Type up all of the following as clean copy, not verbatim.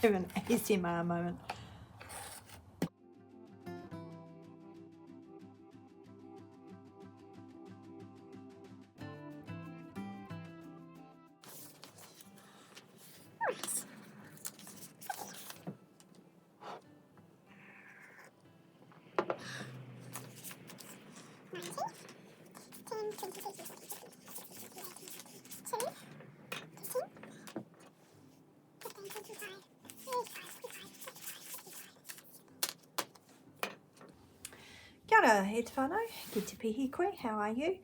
have an ASMR moment. Kia ora, he te whānau, ki te pihi koe, how are you?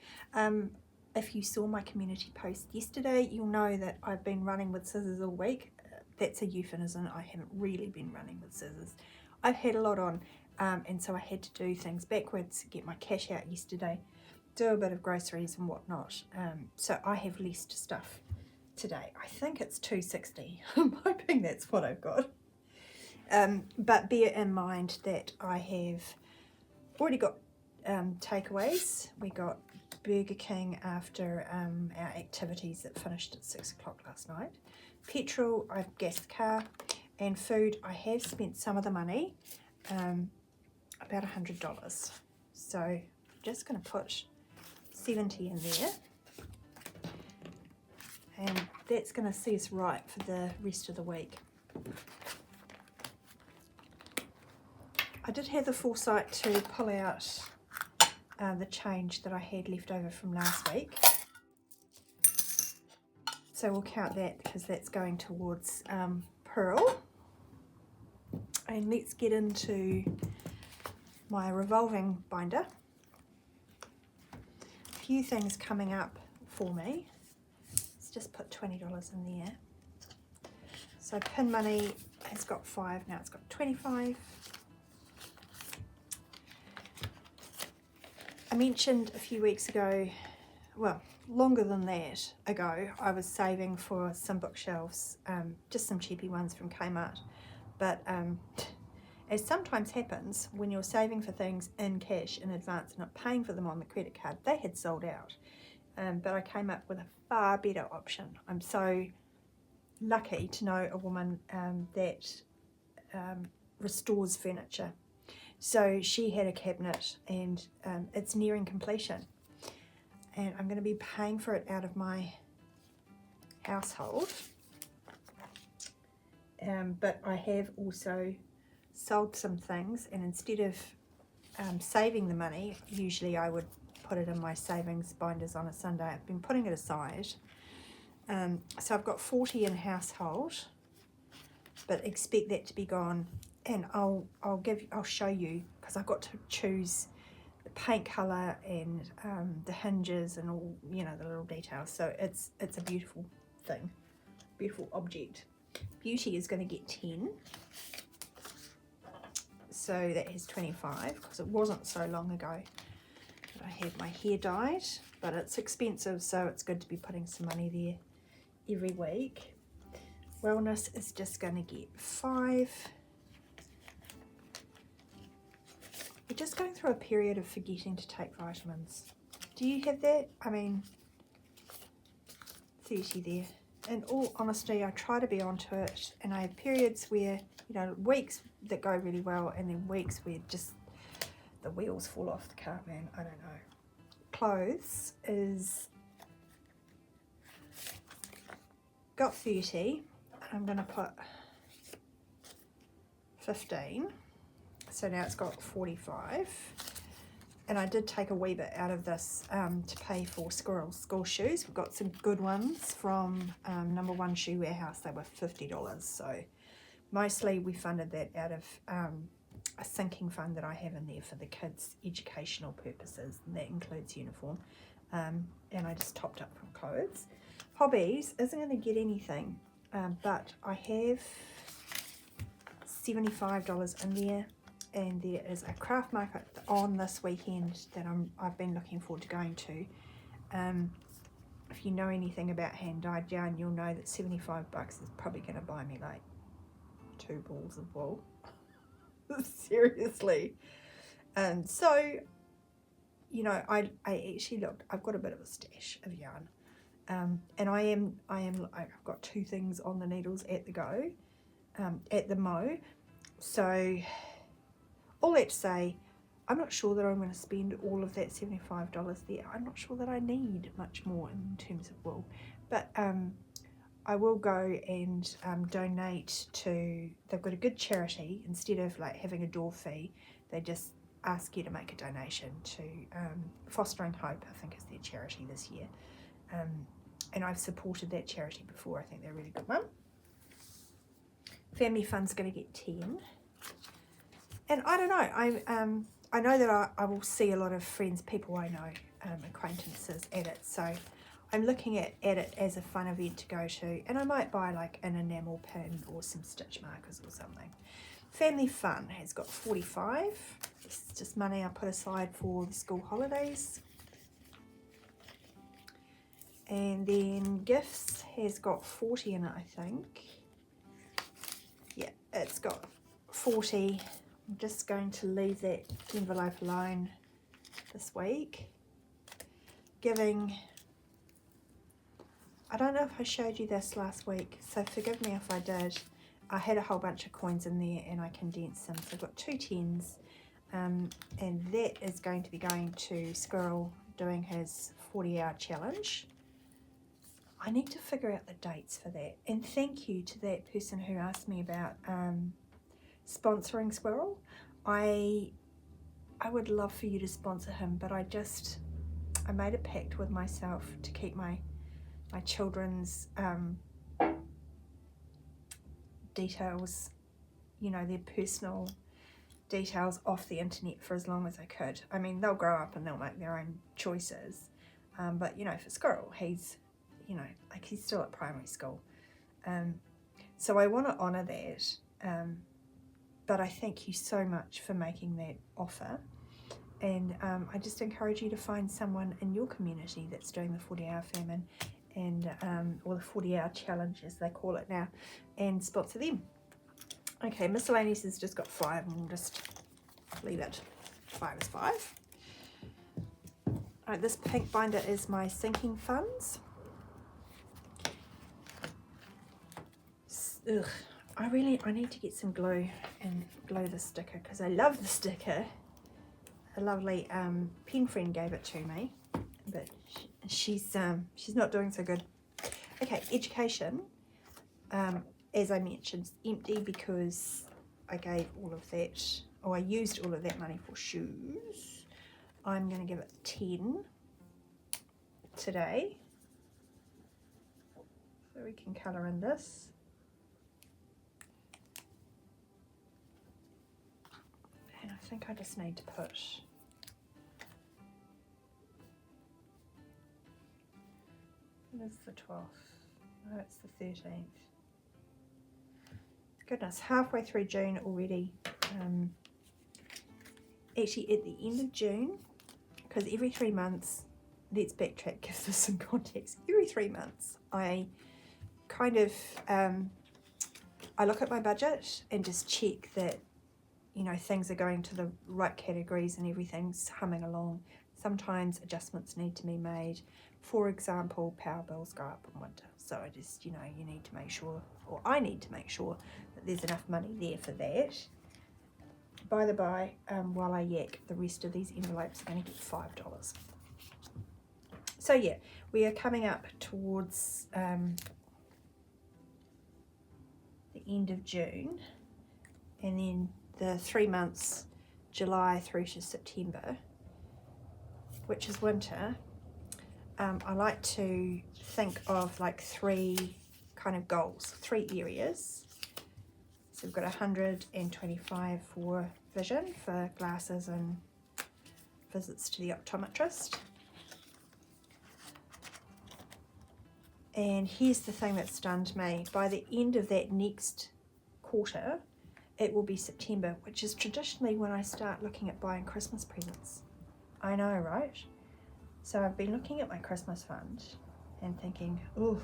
If you saw my community post yesterday, you'll know that I've been running with scissors all week. That's a euphemism, I haven't really been running with scissors. I've had a lot on, and so I had to do things backwards, get my cash out yesterday, do a bit of groceries and whatnot. So I have less stuff today. I think it's $2.60. I'm hoping that's what I've got. But bear in mind that I have already got takeaways. We got Burger King after our activities that finished at 6 o'clock last night. Petrol, I've gassed the car, and food, I have spent some of the money, about $100. So I'm just going to put 70 in there, and that's going to see us right for the rest of the week. I did have the foresight to pull out the change that I had left over from last week. So we'll count that because that's going towards Pearl. And let's get into my revolving binder. A few things coming up for me. Let's just put $20 in there. So pin money has got 5, now it's got 25. I mentioned a few weeks ago, well, longer than that ago, I was saving for some bookshelves, just some cheapy ones from Kmart. But as sometimes happens, when you're saving for things in cash in advance and not paying for them on the credit card, they had sold out. But I came up with a far better option. I'm so lucky to know a woman that restores furniture. So she had a cabinet, and it's nearing completion, and I'm going to be paying for it out of my household, but I have also sold some things, and instead of saving the money, usually I would put it in my savings binders on a Sunday. I've been putting it aside, so I've got 40 in household, but expect that to be gone. And I'll show you, because I've got to choose the paint colour and the hinges and all, you know, the little details. So it's a beautiful thing, beautiful object. Beauty is going to get 10. So that has 25, because it wasn't so long ago that I had my hair dyed, but it's expensive, so it's good to be putting some money there every week. Wellness is just going to get 5. We're just going through a period of forgetting to take vitamins. Do you have that? I mean, 30 there. In all honesty, I try to be onto it, and I have periods where, you know, weeks that go really well, and then weeks where just the wheels fall off the cart, man. I don't know. Clothes is got 30. I'm going to put 15. So now it's got 45, and I did take a wee bit out of this to pay for Squirrel's school shoes. We've got some good ones from Number One Shoe Warehouse. They were $50, so mostly we funded that out of a sinking fund that I have in there for the kids' educational purposes, and that includes uniform, and I just topped up from clothes. Hobbies isn't going to get anything, but I have $75 in there. And there is a craft market on this weekend that I've been looking forward to going to. If you know anything about hand-dyed yarn, you'll know that $75 is probably going to buy me like 2 balls of wool. Seriously. And so, you know, I actually looked. I've got a bit of a stash of yarn, and I've got 2 things on the needles at the go. at the Mo. So all that to say, I'm not sure that I'm going to spend all of that $75 there. I'm not sure that I need much more in terms of wool, but I will go and donate to, they've got a good charity. Instead of like having a door fee, they just ask you to make a donation to Fostering Hope, I think is their charity this year. And I've supported that charity before. I think they're a really good one. Family Fund's going to get 10. And I don't know, I know that I will see a lot of friends, people I know, acquaintances at it. So I'm looking at it as a fun event to go to. And I might buy like an enamel pin or some stitch markers or something. Family Fun has got 45. This is just money I put aside for the school holidays. And then Gifts has got 40 in it, I think. Yeah, it's got 40. I'm just going to leave that envelope alone this week. Giving, I don't know if I showed you this last week, so forgive me if I did. I had a whole bunch of coins in there and I condensed them. So I've got 2 10s, and that is going to be going to Squirrel doing his 40-hour challenge. I need to figure out the dates for that. And thank you to that person who asked me about sponsoring Squirrel. I would love for you to sponsor him, but I made a pact with myself to keep my children's details, you know, their personal details off the internet for as long as I could. I mean, they'll grow up and they'll make their own choices, but you know, for Squirrel, he's, you know, like he's still at primary school, so I want to honour that, but I thank you so much for making that offer, and I just encourage you to find someone in your community that's doing the 40-hour famine, and or the 40-hour challenge as they call it now, and sponsor them. Okay, miscellaneous has just got 5, and we'll just leave it 5 is 5. Alright, this pink binder is my sinking funds. Ugh, I need to get some glue and glue the sticker because I love the sticker. A lovely pen friend gave it to me, but she's not doing so good. Okay, education, as I mentioned, empty because I gave all of that, or I used all of that money for shoes. I'm going to give it 10 today, so we can colour in this. And I think I just need to put it is the 12th. No, it's the 13th. Goodness, halfway through June already. Actually, at the end of June, because every 3 months, let's backtrack, give this some context. Every 3 months, I kind of, I look at my budget and just check that, you know, things are going to the right categories and everything's humming along. Sometimes adjustments need to be made. For example, power bills go up in winter. So I just, you know, you need to make sure, or I need to make sure that there's enough money there for that. By the by, while I yak, the rest of these envelopes are going to get $5. So yeah, we are coming up towards the end of June, and then the 3 months, July through to September, which is winter. I like to think of like 3 kind of goals, 3 areas. So we've got 125 for vision, for glasses and visits to the optometrist. And here's the thing that stunned me. By the end of that next quarter, it will be September, which is traditionally when I start looking at buying Christmas presents. I know, right? So I've been looking at my Christmas fund and thinking, oof,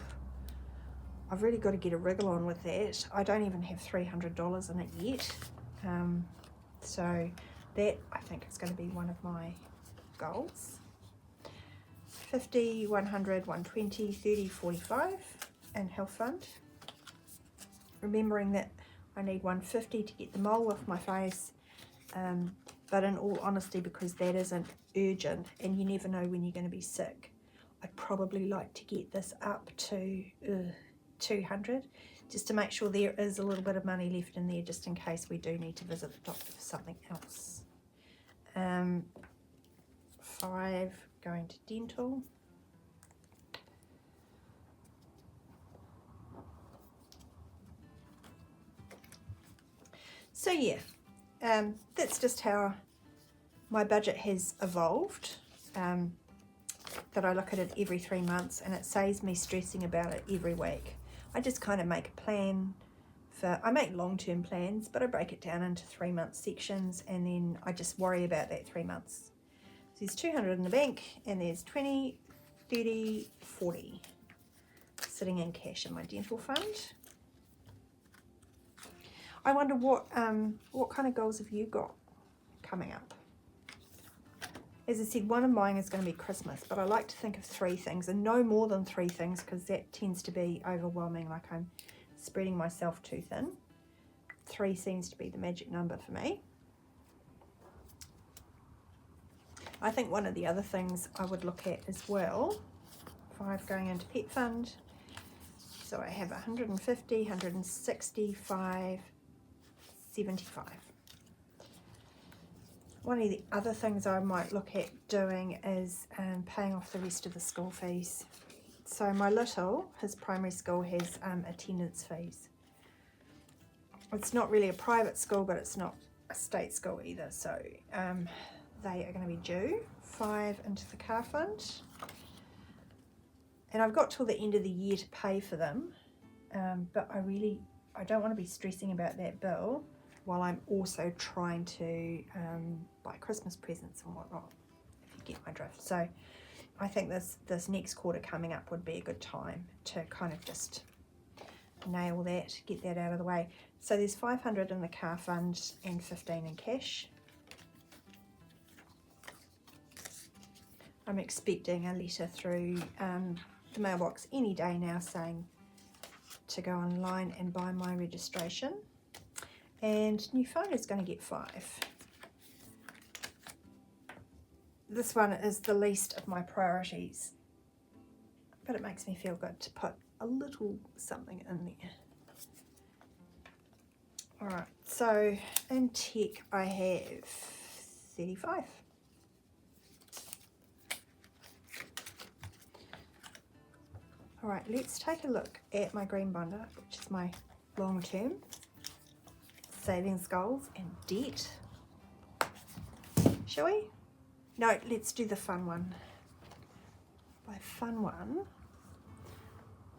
I've really got to get a wriggle on with that. I don't even have $300 in it yet. So that, I think, is going to be one of my goals. 50, 100, 120, 30, 45 and health fund. Remembering that I need 150 to get the mole off my face. But in all honesty, because that isn't urgent and you never know when you're going to be sick, I'd probably like to get this up to 200, just to make sure there is a little bit of money left in there, just in case we do need to visit the doctor for something else. 5 going to dental. So yeah, that's just how my budget has evolved, that I look at it every 3 months, and it saves me stressing about it every week. I just kind of make a plan I make long-term plans, but I break it down into 3-month sections, and then I just worry about that 3 months. So there's 200 in the bank, and there's 20, 30, 40 sitting in cash in my dental fund. I wonder what kind of goals have you got coming up? As I said, one of mine is going to be Christmas, but I like to think of 3 things, and no more than 3 things, because that tends to be overwhelming, like I'm spreading myself too thin. 3 seems to be the magic number for me. I think one of the other things I would look at as well, 5 going into pet fund. So I have 150, 165, 75. One of the other things I might look at doing is paying off the rest of the school fees. So my little, his primary school has attendance fees. It's not really a private school, but it's not a state school either. So they are going to be due. 5 into the car fund. And I've got till the end of the year to pay for them. But I don't want to be stressing about that bill while I'm also trying to buy Christmas presents and whatnot, if you get my drift. So I think this next quarter coming up would be a good time to kind of just nail that, get that out of the way. So there's 500 in the car fund and 15 in cash. I'm expecting a letter through the mailbox any day now saying to go online and buy my registration. And new phone is going to get 5. This one is the least of my priorities, but it makes me feel good to put a little something in there. All right, so in tech I have 35. All right, let's take a look at my green binder, which is my long-term savings goals and debt. Shall we? No, let's do the fun one. By fun one,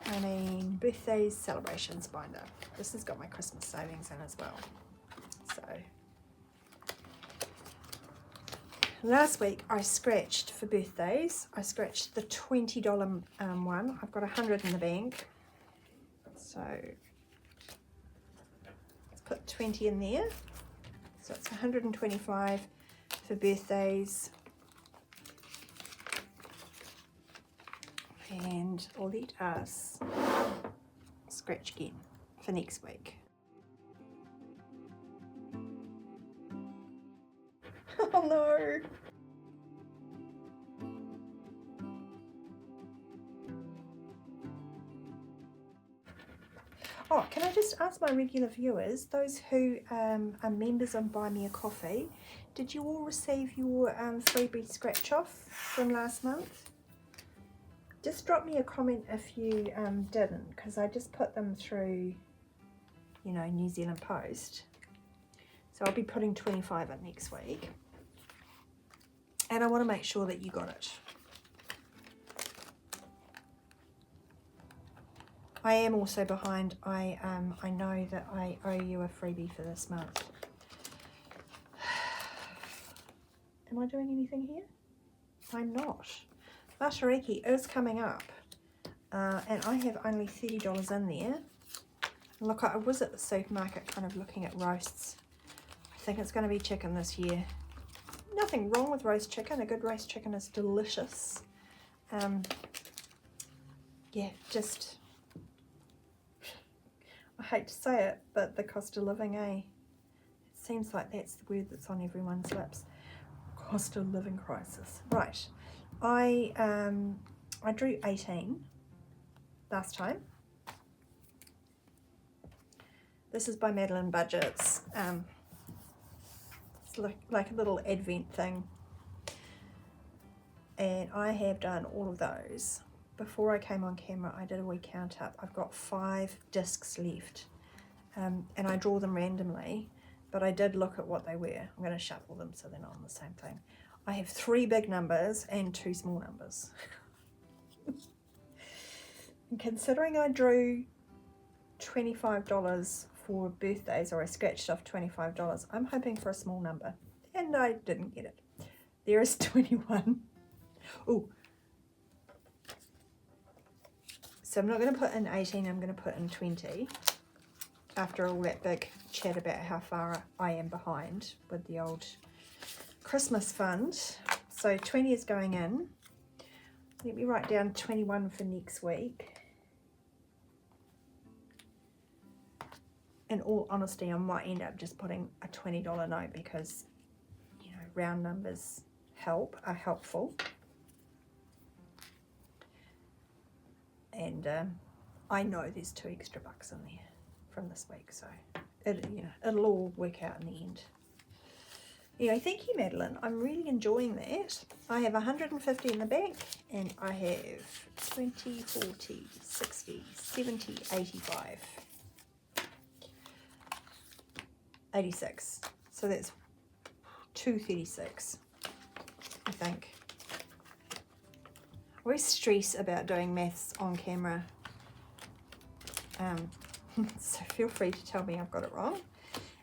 I mean birthdays, celebrations binder. This has got my Christmas savings in as well. So last week I scratched for birthdays. I scratched the $20 one. I've got 100 in the bank. So let's put 20 in there. So it's 125 for birthdays. And let us scratch again for next week. Oh no! Oh, can I just ask my regular viewers, those who are members on Buy Me a Coffee, did you all receive your freebie scratch off from last month? Just drop me a comment if you didn't, because I just put them through, you know, New Zealand Post. So I'll be putting 25 in next week. And I want to make sure that you got it. I am also behind. I know that I owe you a freebie for this month. Am I doing anything here? I'm not. Matariki is coming up, and I have only $30 in there. Look, I was at the supermarket kind of looking at roasts. I think it's going to be chicken this year. Nothing wrong with roast chicken. A good roast chicken is delicious. Yeah, just... I hate to say it, but the cost of living, It seems like that's the word that's on everyone's lips. Cost of living crisis. Right. I drew 18 last time. This is by Madeline Budgets. It's like a little advent thing. And I have done all of those. Before I came on camera, I did a wee count up. I've got 5 discs left. And I draw them randomly, but I did look at what they were. I'm going to shuffle them so they're not on the same thing. I have 3 big numbers and 2 small numbers. And considering I drew $25 for birthdays, or I scratched off $25, I'm hoping for a small number. And I didn't get it. There is 21. Oh. So I'm not going to put in 18, I'm going to put in 20. After all that big chat about how far I am behind with the old Christmas fund. So 20 is going in. Let me write down 21 for next week. In all honesty, I might end up just putting a $20 note because, you know, round numbers are helpful. And I know there's 2 extra bucks in there from this week, so it'll all work out in the end. Anyway, thank you, Madeline. I'm really enjoying that. I have 150 in the bank, and I have 20, 40, 60, 70, 85, 86. So that's 236, I think. I always stress about doing maths on camera. So feel free to tell me I've got it wrong.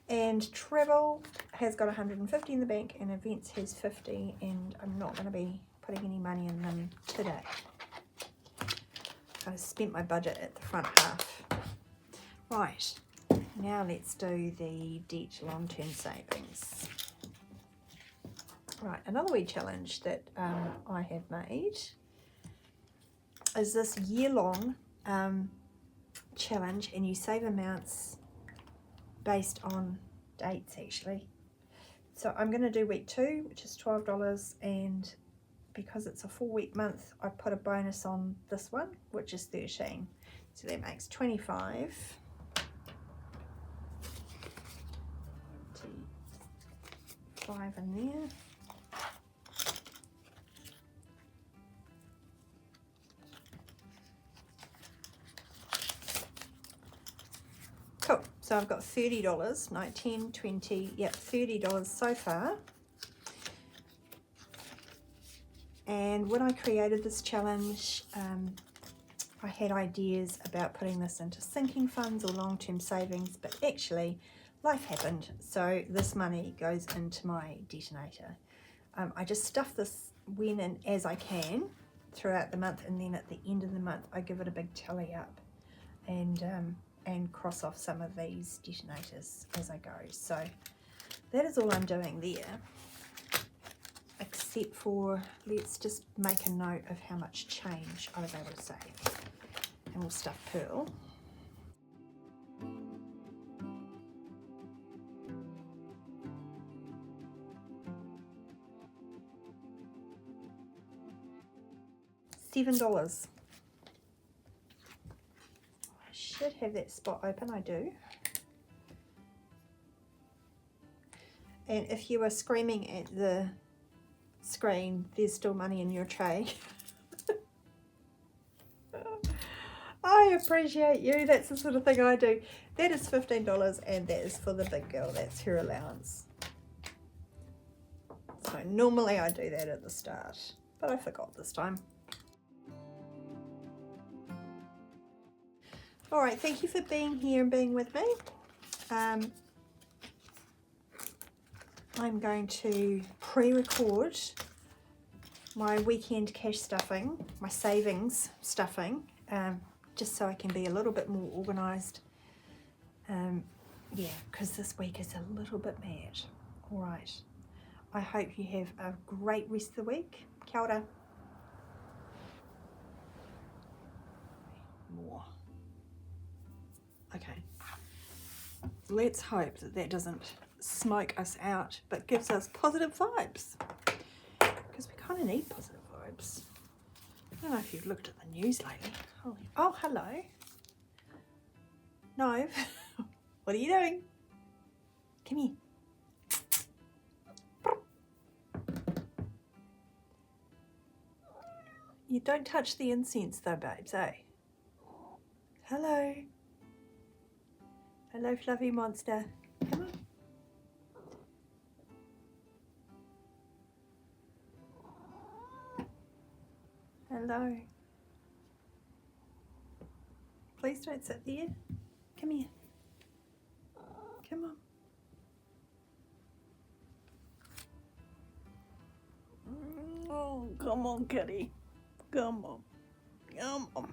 And travel has got 150 in the bank, and events has 50, and I'm not going to be putting any money in them today. I spent my budget at the front half. Right, now let's do the debt long-term savings. Right, another wee challenge that I have made is this year-long challenge, and you save amounts based on dates actually. So I'm going to do week 2, which is $12, and because it's a 4-week month, I put a bonus on this one, which is 13. So that makes 25. 5 in there. Cool. So I've got $30, 19, 20, yep, $30 so far. And when I created this challenge, I had ideas about putting this into sinking funds or long-term savings, but actually life happened. So this money goes into my detonator. I just stuff this when and as I can throughout the month, and then at the end of the month, I give it a big tally up and cross off some of these detonators as I go. So that is all I'm doing there, except for let's just make a note of how much change I was able to save, and we'll stuff Pearl. $7. I should have that spot open, I do. And if you are screaming at the screen, there's still money in your tray. I appreciate you. That's the sort of thing I do. That is $15, and that is for the big girl. That's her allowance. So normally I do that at the start, but I forgot this time. All right, thank you for being here and being with me. I'm going to pre-record my weekend cash stuffing, my savings stuffing, just so I can be a little bit more organised. Yeah, because this week is a little bit mad. All right, I hope you have a great rest of the week. Kia ora. More. Okay. let's hope that that doesn't smoke us out, but gives us positive vibes, because we kind of need positive vibes. I don't know if you've looked at the news lately. Oh, hello. No. What are you doing? Come here. You don't touch the incense though, babes, eh? Hello. Hello, fluffy monster. Come on. Hello. Please don't sit there. Come here. Come on. Oh, come on, kitty. Come on. Come on.